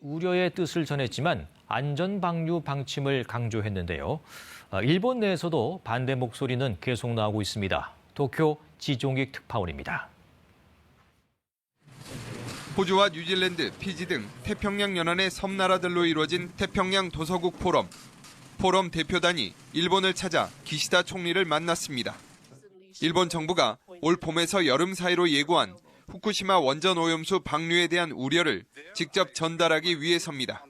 우려의 뜻을 전했지만 안전 방류 방침을 강조했는데요. 일본 내에서도 반대 목소리는 계속 나오고 있습니다. 도쿄 지종익 특파원입니다. 호주와 뉴질랜드, 피지 등 태평양 연안의 섬나라들로 이루어진 태평양 도서국 포럼. 포럼 대표단이 일본을 찾아 기시다 총리를 만났습니다. 일본 정부가 올 봄에서 여름 사이로 예고한 후쿠시마 원전 오염수 방류에 대한 우려를 직접 전달하기 위해서입니다.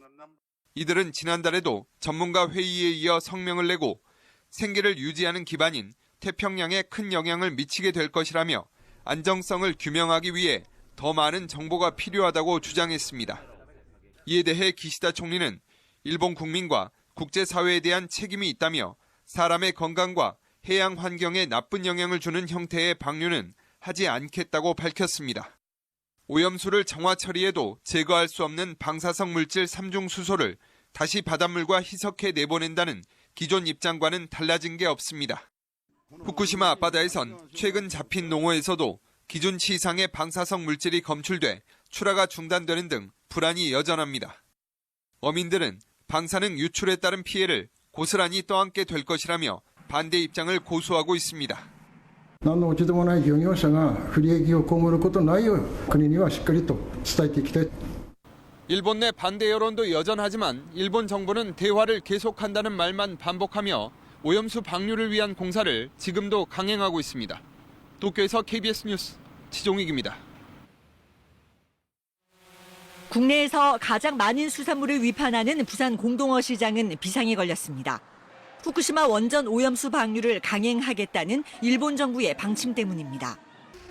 이들은 지난달에도 전문가 회의에 이어 성명을 내고 생계를 유지하는 기반인 태평양에 큰 영향을 미치게 될 것이라며 안정성을 규명하기 위해 더 많은 정보가 필요하다고 주장했습니다. 이에 대해 기시다 총리는 일본 국민과 국제사회에 대한 책임이 있다며 사람의 건강과 해양 환경에 나쁜 영향을 주는 형태의 방류는 하지 않겠다고 밝혔습니다. 오염수를 정화 처리해도 제거할 수 없는 방사성 물질 3중 수소를 다시 바닷물과 희석해 내보낸다는 기존 입장과는 달라진 게 없습니다. 후쿠시마 앞바다에선 최근 잡힌 농어에서도 기준치 이상의 방사성 물질이 검출돼 출하가 중단되는 등 불안이 여전합니다. 어민들은 방사능 유출에 따른 피해를 고스란히 떠안게 될 것이라며 반대 입장을 고수하고 있습니다. 何の落ち度もない漁業者が不利益を被ることないよう国にはしっかりと伝えていきたい。 일본 내 반대 여론도 여전하지만 일본 정부는 대화를 계속한다는 말만 반복하며 오염수 방류를 위한 공사를 지금도 강행하고 있습니다. 도쿄에서 KBS 뉴스 지종익입니다. 국내에서 가장 많은 수산물을 위판하는 부산 공동어 시장은 비상에 걸렸습니다. 후쿠시마 원전 오염수 방류를 강행하겠다는 일본 정부의 방침 때문입니다.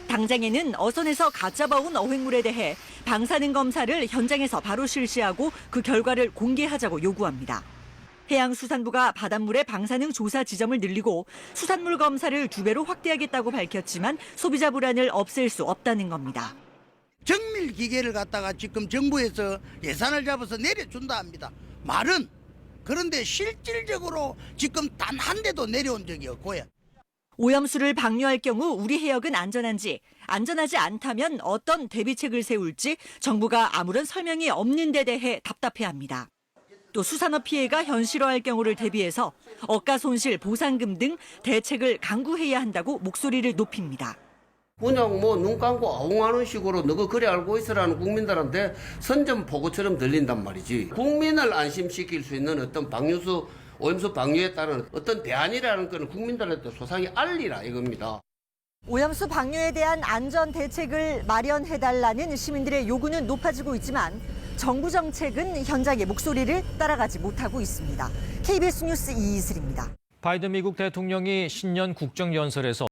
당장에는 어선에서 갓 잡아온 어획물에 대해 방사능 검사를 현장에서 바로 실시하고 그 결과를 공개하자고 요구합니다. 해양수산부가 바닷물의 방사능 조사 지점을 늘리고 수산물 검사를 2배로 확대하겠다고 밝혔지만 소비자 불안을 없앨 수 없다는 겁니다. 정밀 기계를 갖다가 지금 정부에서 예산을 잡아서 내려준다 합니다. 말은. 그런데 실질적으로 지금 단 한 대도 내려온 적이 없고요. 오염수를 방류할 경우 우리 해역은 안전한지, 안전하지 않다면 어떤 대비책을 세울지 정부가 아무런 설명이 없는 데 대해 답답해합니다. 또 수산업 피해가 현실화할 경우를 대비해서 억가 손실 보상금 등 대책을 강구해야 한다고 목소리를 높입니다. 그냥 눈 감고 아웅하는 식으로 너가 그래 알고 있으라는 국민들한테 선전포고처럼 들린단 말이지. 국민을 안심시킬 수 있는 어떤 방류수, 오염수 방류에 따른 어떤 대안이라는 건 국민들한테 소상히 알리라 이겁니다. 오염수 방류에 대한 안전 대책을 마련해달라는 시민들의 요구는 높아지고 있지만 정부 정책은 현장의 목소리를 따라가지 못하고 있습니다. KBS 뉴스 이이슬입니다. 바이든 미국 대통령이 신년 국정연설에서